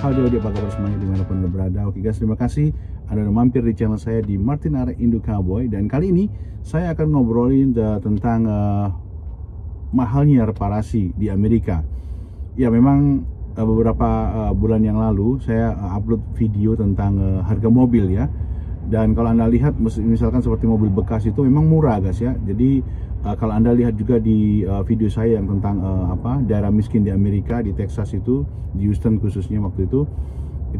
Halo, apa kabar semuanya dimanapun Anda berada. Oke guys, terima kasih Anda udah mampir di channel saya di Martin Arek Indo Cowboy. Dan kali ini saya akan ngobrolin tentang mahalnya reparasi di Amerika. Ya memang beberapa bulan yang lalu saya upload video tentang harga mobil ya. Dan kalau Anda lihat misalkan seperti mobil bekas itu memang murah guys ya. Jadi kalau Anda lihat juga di video saya yang tentang daerah miskin di Amerika, di Texas itu, di Houston khususnya waktu itu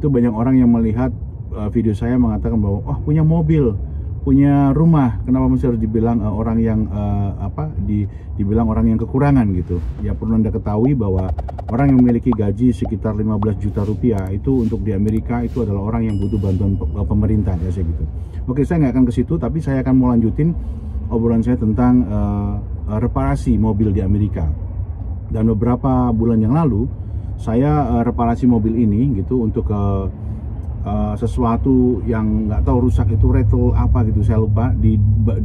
banyak orang yang melihat video saya mengatakan bahwa punya mobil, punya rumah, kenapa mesti harus dibilang orang yang dibilang orang yang kekurangan gitu. Ya perlu Anda ketahui bahwa orang yang memiliki gaji sekitar 15 juta rupiah itu untuk di Amerika itu adalah orang yang butuh bantuan pemerintah ya gitu. Oke, saya nggak akan ke situ, tapi saya akan mau lanjutin obrolan saya tentang reparasi mobil di Amerika. Dan beberapa bulan yang lalu saya reparasi mobil ini gitu untuk sesuatu yang nggak tahu rusak, itu rattle apa gitu saya lupa, di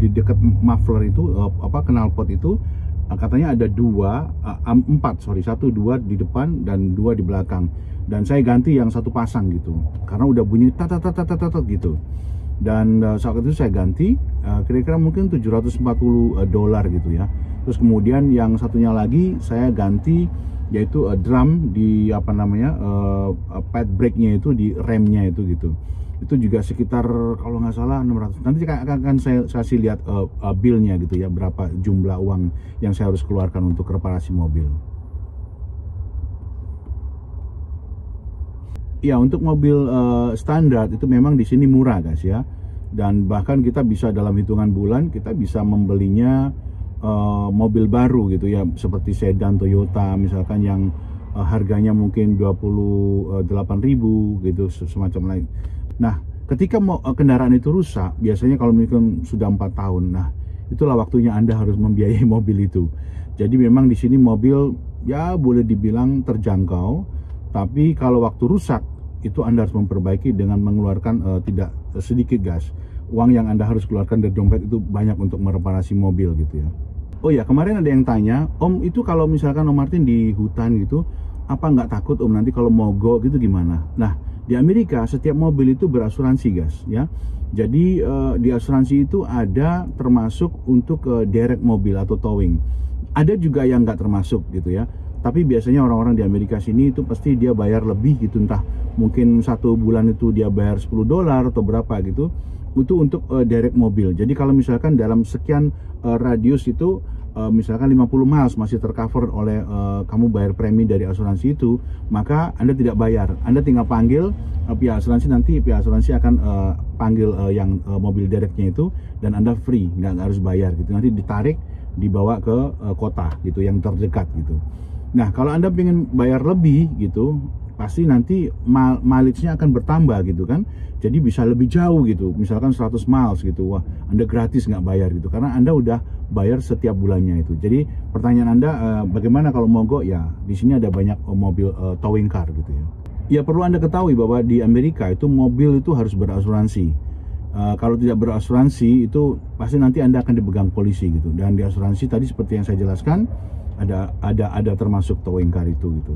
dekat muffler itu knalpot itu katanya ada satu dua di depan dan dua di belakang, dan saya ganti yang satu pasang gitu karena udah bunyi tat gitu. Dan saat itu saya ganti kira-kira mungkin $740 gitu ya. Terus kemudian yang satunya lagi saya ganti, yaitu drum di pad brake-nya itu, di remnya itu gitu. Itu juga sekitar kalau nggak salah 600. Nanti akan saya kasih lihat bill-nya gitu ya, berapa jumlah uang yang saya harus keluarkan untuk reparasi mobil. Ya, untuk mobil standar itu memang di sini murah guys ya, dan bahkan kita bisa dalam hitungan bulan kita bisa membelinya mobil baru gitu ya, seperti sedan Toyota misalkan yang harganya mungkin 28.000 gitu, semacam lain. Nah, ketika kendaraan itu rusak, biasanya kalau mungkin sudah 4 tahun, nah itulah waktunya Anda harus membiayai mobil itu. Jadi memang di sini mobil ya boleh dibilang terjangkau. Tapi kalau waktu rusak itu Anda harus memperbaiki dengan mengeluarkan tidak sedikit gas. Uang yang Anda harus keluarkan dari dompet itu banyak untuk mereparasi mobil gitu ya. Oh ya, kemarin ada yang tanya, Om itu kalau misalkan Om Martin di hutan gitu, apa nggak takut Om nanti kalau mogok gitu gimana? Nah, di Amerika setiap mobil itu berasuransi guys ya. Jadi di asuransi itu ada termasuk untuk derek mobil atau towing. Ada juga yang nggak termasuk gitu ya. Tapi biasanya orang-orang di Amerika sini itu pasti dia bayar lebih gitu, entah mungkin satu bulan itu dia bayar $10 atau berapa gitu, itu untuk derek mobil. Jadi kalau misalkan dalam sekian radius itu misalkan 50 miles masih tercover oleh kamu bayar premi dari asuransi itu, maka Anda tidak bayar. Anda tinggal panggil pihak asuransi, nanti pihak asuransi akan panggil yang mobil dereknya itu, dan Anda free, nggak harus bayar gitu. Nanti ditarik, dibawa ke kota gitu yang terdekat gitu. Nah, kalau Anda ingin bayar lebih gitu, pasti nanti mileage-nya akan bertambah gitu kan. Jadi bisa lebih jauh gitu, misalkan 100 miles gitu. Wah, Anda gratis nggak bayar gitu, karena Anda udah bayar setiap bulannya itu. Jadi pertanyaan Anda, bagaimana kalau mogok? Ya, di sini ada banyak mobil towing car gitu ya. Ya, perlu Anda ketahui bahwa di Amerika itu mobil itu harus berasuransi. Kalau tidak berasuransi itu pasti nanti Anda akan dipegang polisi gitu. Dan di asuransi tadi seperti yang saya jelaskan, ada termasuk towing car itu gitu.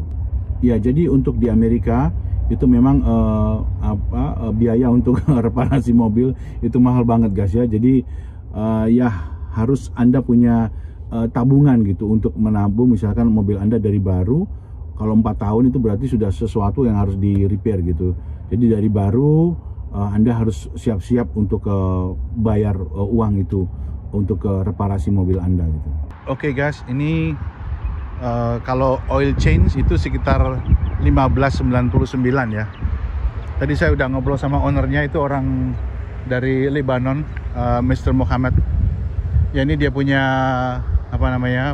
Ya, jadi untuk di Amerika itu memang biaya untuk reparasi mobil itu mahal banget guys ya. Jadi ya harus Anda punya tabungan gitu untuk menabung. Misalkan mobil Anda dari baru, kalau 4 tahun itu berarti sudah sesuatu yang harus di repair gitu. Jadi dari baru Anda harus siap-siap untuk bayar uang itu untuk reparasi mobil Anda gitu. Oke guys, ini kalau oil change itu sekitar 15.99 ya. Tadi saya udah ngobrol sama ownernya, itu orang dari Lebanon, Mr. Muhammad. Ya, ini dia punya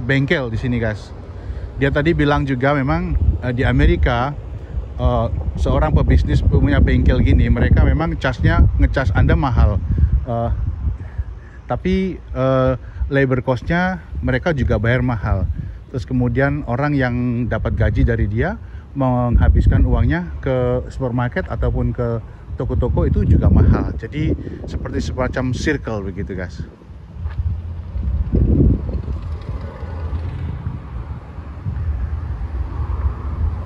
bengkel di sini guys. Dia tadi bilang juga memang di Amerika seorang pebisnis punya bengkel gini, mereka memang ngecas Anda mahal. Tapi labor cost-nya mereka juga bayar mahal. Terus kemudian orang yang dapat gaji dari dia menghabiskan uangnya ke supermarket ataupun ke toko-toko itu juga mahal. Jadi seperti semacam circle begitu guys.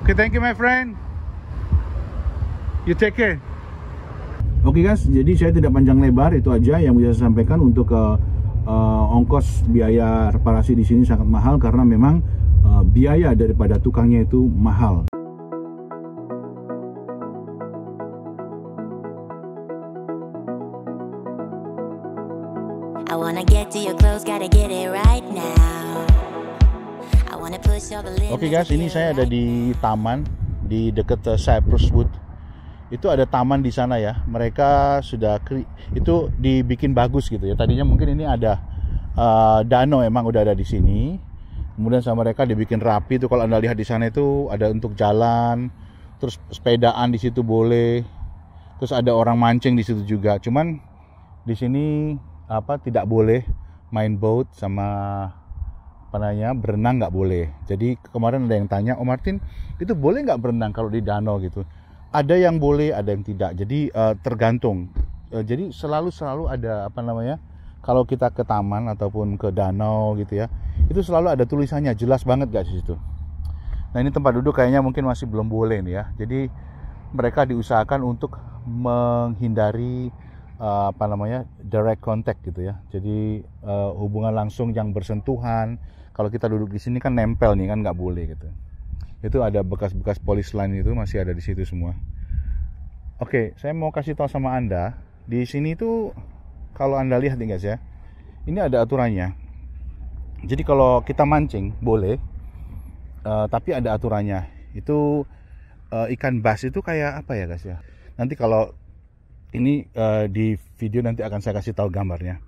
Oke, thank you my friend. You take care. Oke guys, jadi saya tidak panjang lebar, itu aja yang bisa saya sampaikan. Untuk ongkos biaya reparasi di sini sangat mahal karena memang biaya daripada tukangnya itu mahal. Oke guys, ini saya ada di taman di dekat Cypress Wood. Itu ada taman di sana ya. Mereka sudah itu dibikin bagus gitu ya. Tadinya mungkin ini ada danau, emang udah ada di sini. Kemudian sama mereka dibikin rapi tuh. Kalau Anda lihat di sana itu ada untuk jalan, terus sepedaan di situ boleh. Terus ada orang mancing di situ juga. Cuman di sini tidak boleh main boat sama berenang, nggak boleh. Jadi kemarin ada yang tanya, "Oh Martin, itu boleh nggak berenang kalau di danau gitu?" Ada yang boleh, ada yang tidak. Jadi tergantung. Jadi selalu ada kalau kita ke taman ataupun ke danau gitu ya, itu selalu ada tulisannya, jelas banget guys di situ. Nah ini tempat duduk kayaknya mungkin masih belum boleh nih ya. Jadi mereka diusahakan untuk menghindari direct contact gitu ya. Jadi hubungan langsung yang bersentuhan. Kalau kita duduk di sini kan nempel nih kan, nggak boleh gitu. Itu ada bekas-bekas polis line itu masih ada di situ semua. Oke, saya mau kasih tahu sama Anda, di sini tuh kalau Anda lihat nih guys ya, ini ada aturannya. Jadi kalau kita mancing boleh, tapi ada aturannya. Itu ikan bass itu kayak apa ya guys ya? Nanti kalau ini di video nanti akan saya kasih tahu gambarnya.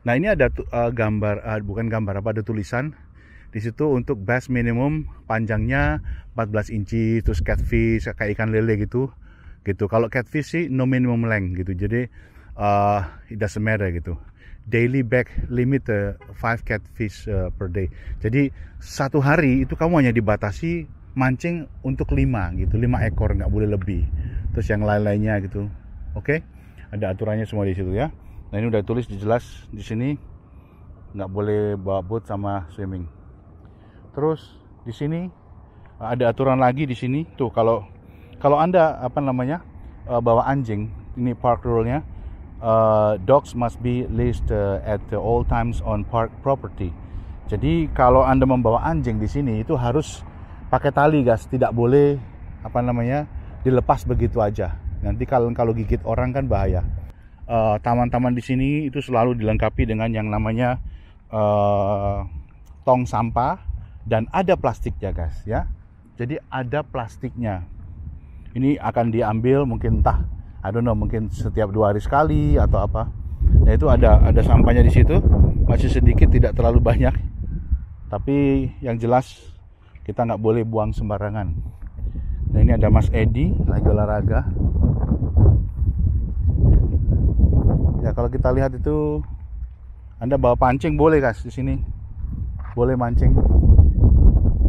Nah ini ada ada tulisan di situ untuk bass minimum panjangnya 14 inci, terus catfish kayak ikan lele gitu. Kalau catfish sih no minimum length gitu. Jadi it doesn't matter gitu. Daily bag limit 5 catfish per day. Jadi satu hari itu kamu hanya dibatasi mancing untuk 5 gitu, 5 ekor, nggak boleh lebih. Terus yang lain-lainnya gitu. Oke? Ada aturannya semua di situ ya. Nah ini udah tulis jelas di sini nggak boleh bawa boat sama swimming. Terus di sini ada aturan lagi di sini tuh, kalau Anda bawa anjing, ini park rule-nya, dogs must be leashed at all times on park property. Jadi kalau Anda membawa anjing di sini itu harus pakai tali guys, tidak boleh dilepas begitu aja. Nanti kalau gigit orang kan bahaya. Taman-taman di sini itu selalu dilengkapi dengan yang namanya tong sampah. Dan ada plastiknya guys ya. Jadi ada plastiknya. Ini akan diambil mungkin mungkin setiap 2 hari sekali atau apa. Nah itu ada sampahnya di situ. Masih sedikit, tidak terlalu banyak. Tapi yang jelas kita nggak boleh buang sembarangan. Nah ini ada Mas Edi lagi olahraga. Ya kalau kita lihat itu, Anda bawa pancing boleh guys di sini. Boleh mancing.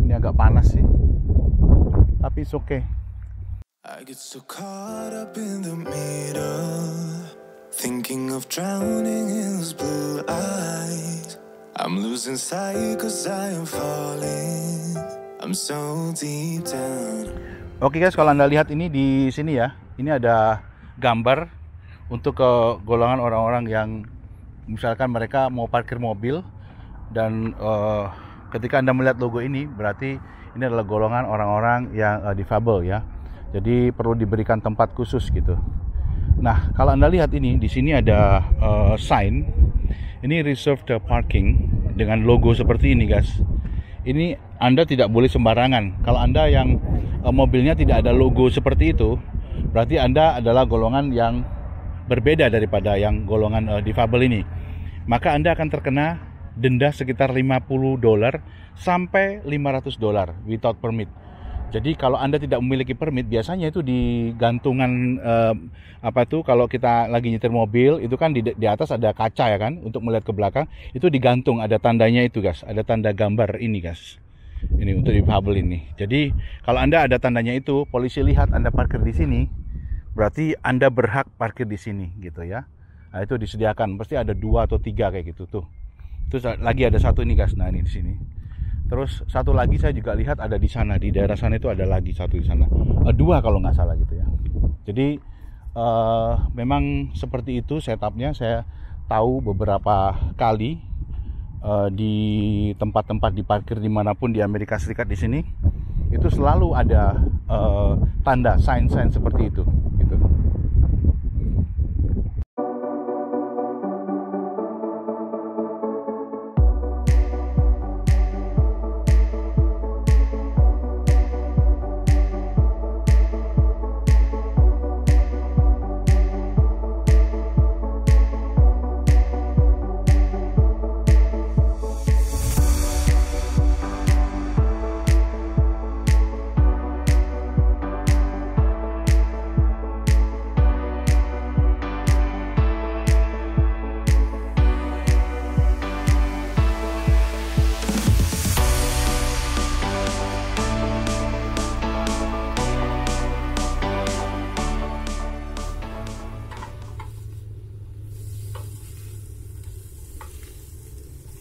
Ini agak panas sih, tapi it's okay. I get so caught up in the middle, thinking of drowning in those blue eyes. I'm losing sight cause I am falling. I'm so deep down. Oke guys, kalau Anda lihat ini di sini ya, ini ada gambar untuk golongan orang-orang yang misalkan mereka mau parkir mobil dan ketika Anda melihat logo ini, berarti ini adalah golongan orang-orang yang difabel ya. Jadi perlu diberikan tempat khusus gitu. Nah, kalau Anda lihat ini, di sini ada sign. Ini reserved parking dengan logo seperti ini, guys. Ini Anda tidak boleh sembarangan. Kalau Anda yang mobilnya tidak ada logo seperti itu, berarti Anda adalah golongan yang berbeda daripada yang golongan difabel ini. Maka Anda akan terkena denda sekitar $50 sampai $500 without permit. Jadi kalau Anda tidak memiliki permit, biasanya itu di gantungan kalau kita lagi nyetir mobil itu kan di atas ada kaca ya kan, untuk melihat ke belakang itu digantung, ada tandanya itu guys, ada tanda gambar ini guys. Ini untuk difabel ini. Jadi kalau Anda ada tandanya itu, polisi lihat Anda parkir di sini, berarti Anda berhak parkir di sini gitu ya. Nah, itu disediakan, pasti ada 2 atau 3 kayak gitu tuh. Terus lagi ada satu ini guys. Nah, ini di sini. Terus satu lagi saya juga lihat ada di sana, di daerah sana itu ada lagi satu di sana, dua kalau nggak salah gitu ya. Jadi memang seperti itu setupnya. Saya tahu beberapa kali di tempat-tempat diparkir dimanapun di Amerika Serikat di sini itu selalu ada tanda sign seperti itu gitu.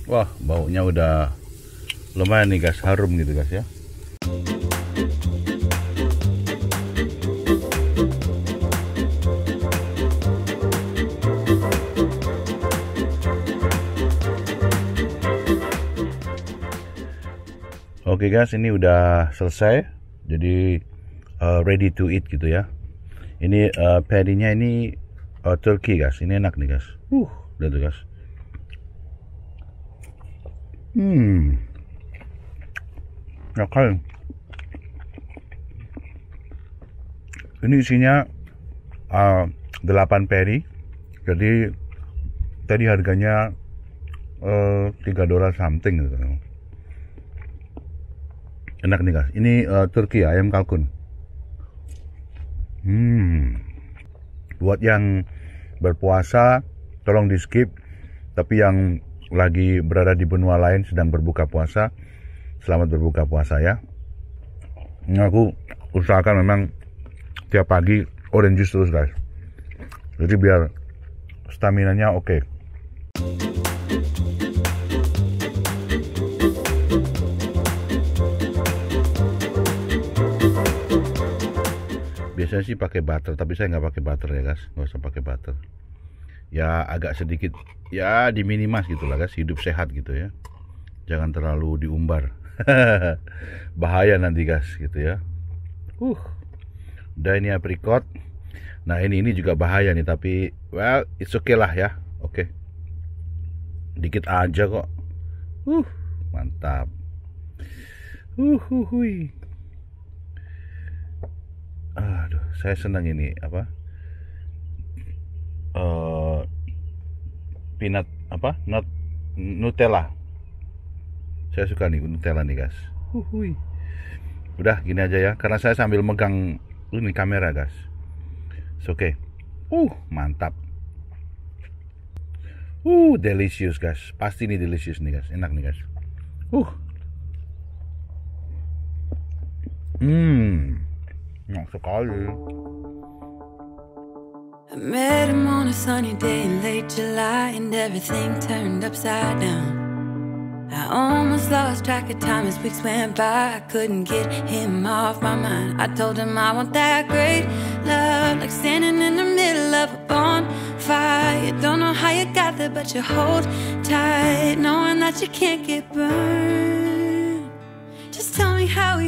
Wah, baunya udah lumayan nih guys, harum gitu guys ya. Oke guys, ini udah selesai. Jadi ready to eat gitu ya. Ini patty-nya ini turkey guys. Ini enak nih guys. Lihat tuh guys. Oke. Ini isinya 8 patty. Jadi tadi harganya $3 something gitu. Enak nih guys. Ini turkey ayam kalkun. Buat yang berpuasa tolong di skip. Tapi yang lagi berada di benua lain sedang berbuka puasa, selamat berbuka puasa ya. Ini aku usahakan memang tiap pagi orange juice terus guys. Jadi biar stamina-nya oke. Biasanya sih pakai butter, tapi saya nggak pakai butter ya guys, nggak usah pakai butter. Ya agak sedikit, ya diminimas gitulah guys, hidup sehat gitu ya. Jangan terlalu diumbar, bahaya nanti guys gitu ya. Udah ini apricot. Nah ini juga bahaya nih, tapi well it's okay lah ya, oke. Dikit aja kok. Mantap. Aduh, saya senang ini apa? Peanut apa? Nutella. Saya suka nih Nutella nih guys. Udah gini aja ya, karena saya sambil megang ini kamera guys. Oke. Mantap. Delicious guys. Pasti ini delicious nih guys. Enak nih guys. Enak sekali. I met him on a sunny day in late July, and everything turned upside down. I almost lost track of time as weeks went by. I couldn't get him off my mind. I told him I want that great love, like standing in the middle of a bonfire. You don't know how you got there, but you hold tight, knowing that you can't get burned. Just tell me how we